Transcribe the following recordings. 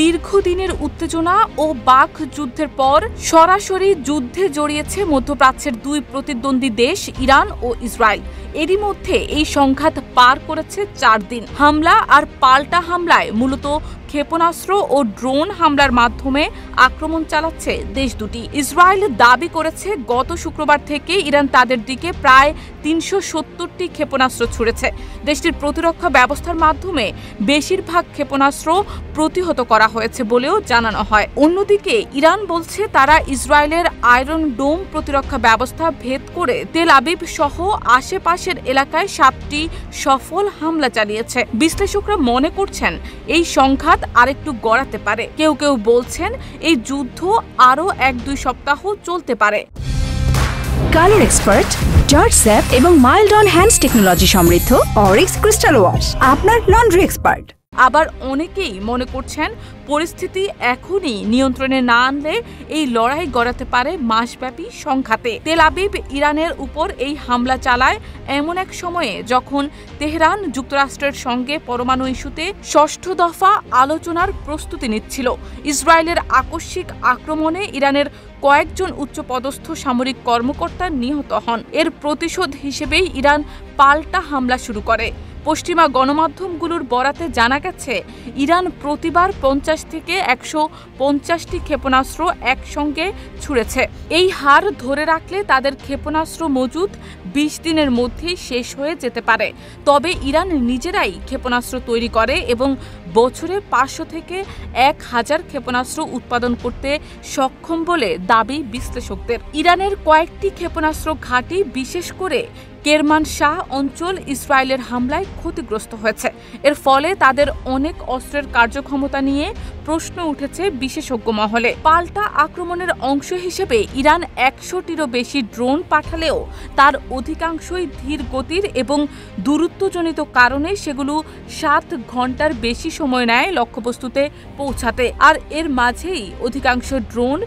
দীর্ঘদিনের উত্তেজনা ও বাক যুদ্ধের পর সরাসরি যুদ্ধে জড়িয়েছে মধ্যপ্রাচ্যের দুই প্রতিদ্বন্দ্বী দেশ ইরান ও ইসরায়েল। এরই মধ্যে এই সংঘাত পার করেছে 4 দিন। হামলা আর পাল্টা হামলায় মূলত ক্ষেপণাস্ত্র ও ড্রোন হামলার মাধ্যমে আক্রমণ চালাচ্ছে দেশ দুটি। ইসরায়েল দাবি করেছে গত শুক্রবার থেকে ইরান তাদের দিকে প্রায় 370টি ক্ষেপণাস্ত্র ছুড়েছে। দেশটির প্রতিরক্ষা ব্যবস্থার মাধ্যমে বেশিরভাগ ক্ষেপণাস্ত্র প্রতিহত করা হয়েছে বলেও জানানো হয়। অন্যদিকে ইরান বলছে তারা ইসরায়েলের আয়রন ডোম প্রতিরক্ষা ব্যবস্থা ভেদ করে তেল আবিব সহ আশেপাশের এলাকায় 7টি সফল হামলা চালিয়েছে। বিশ্লেষকরা মনে করছেন এই সংঘাত আরেকটু গড়াতে পারে। কেউ কেউ বলছেন এই যুদ্ধ আরও 1-2 সপ্তাহ চলতে পারে। কালার এক্সপার্ট, জর্জ স্যাপ এবং মাইল্ড অন হ্যান্ডস টেকনোলজি সমৃদ্ধ অরিক্স ক্রিস্টাল ওয়াশ আপনার লন্ড্রি এক্সপার্ট। আবার অনেকেই মনে করছেন পরিস্থিতি এখনই নিয়ন্ত্রণে না আনলে এই লড়াই গড়াতে পারে মাসব্যাপী সংঘাতে। তেল আবিব ইরানের উপর এই হামলা চালায় এমন এক সময়ে যখন তেহরান যুক্তরাষ্ট্রের সঙ্গে পরমাণু ইস্যুতে 6ষ্ঠ দফা আলোচনার প্রস্তুতি নিচ্ছিল। ইসরায়েলের আকস্মিক আক্রমণে ইরানের কয়েকজন উচ্চপদস্থ সামরিক কর্মকর্তা নিহত হন। এর প্রতিশোধ হিসেবেই ইরান পাল্টা হামলা শুরু করে। পশ্চিমা গণমাধ্যমগুলোর বরাতে জানা গেছে ইরান প্রতিবার 50 থেকে 150টি ক্ষেপণাস্ত্র একসঙ্গে ছুড়েছে। এই হার ধরে রাখলে তাদের ক্ষেপণাস্ত্র মজুদ 20 দিনের মধ্যেই শেষ হয়ে যেতে পারে। তবে ইরান নিজেরাই ক্ষেপণাস্ত্র তৈরি করে এবং বছরে 500 থেকে 1000 ক্ষেপণাস্ত্র উৎপাদন করতে সক্ষম বলে দাবি বিশ্লেষকদের। ইরানের কয়েকটি ক্ষেপণাস্ত্র ঘাঁটি, বিশেষ করে কেরমান শাহ অঞ্চল ইসরায়েলের হামলায় ক্ষতিগ্রস্ত হয়েছে। এর ফলে তাদের অনেক অস্ত্রের কার্যক্ষমতা নিয়ে প্রশ্ন উঠেছে বিশেষজ্ঞ মহলে। পাল্টা আক্রমণের অংশ হিসেবে ইরান 100টিরও বেশি ড্রোন পাঠালেও তার অধিকাংশই ধীর গতির এবং দূরত্বজনিত কারণে সেগুলো 7 ঘন্টার বেশি সময় নেয় লক্ষ্যবস্তুতে পৌঁছাতে। আর এর মাঝেই অধিকাংশ ড্রোন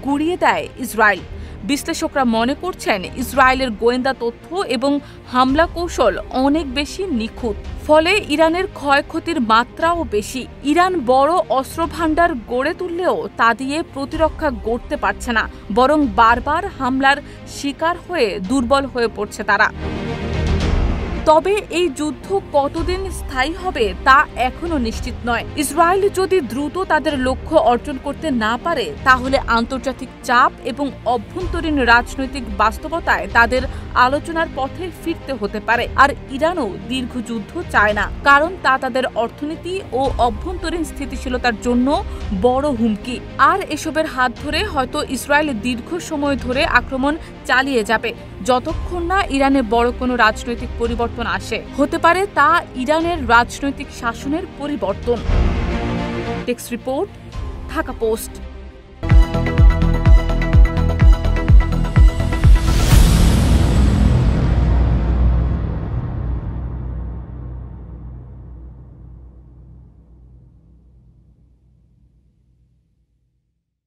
গুড়িয়ে দেয় ইসরায়েল। বিশ্লেষকরা মনে করছেন ইসরায়েলের গোয়েন্দা তথ্য এবং হামলা কৌশল অনেক বেশি নিখুঁত, ফলে ইরানের ক্ষয়ক্ষতির মাত্রাও বেশি। ইরান বড় অস্ত্র ভাণ্ডার গড়ে তুললেও তা দিয়ে প্রতিরক্ষা গড়তে পারছে না, বরং বারবার হামলার শিকার হয়ে দুর্বল হয়ে পড়ছে তারা। তবে এই যুদ্ধ কতদিন স্থায়ী হবে তা এখনো নিশ্চিত নয়। ইসরায়েল যদি দ্রুত তাদের লক্ষ্য অর্জন করতে না পারে তাহলে আন্তর্জাতিক চাপ এবং অভ্যন্তরীণ রাজনৈতিক বাস্তবতায় তাদের আলোচনার পথে ফিরতে হতে পারে। আর ইরানও দীর্ঘ যুদ্ধ চায় না, কারণ তা তাদের অর্থনীতি ও অভ্যন্তরীণ স্থিতিশীলতার জন্য বড় হুমকি। আর এসবের হাত ধরে হয়তো ইসরায়েল দীর্ঘ সময় ধরে আক্রমণ চালিয়ে যাবে, যতক্ষণ না ইরানে বড় কোনো রাজনৈতিক পরিবর্তন আসে। হতে পারে তা ইরানের রাজনৈতিক শাসনের পরিবর্তন। Text report, Dhaka post.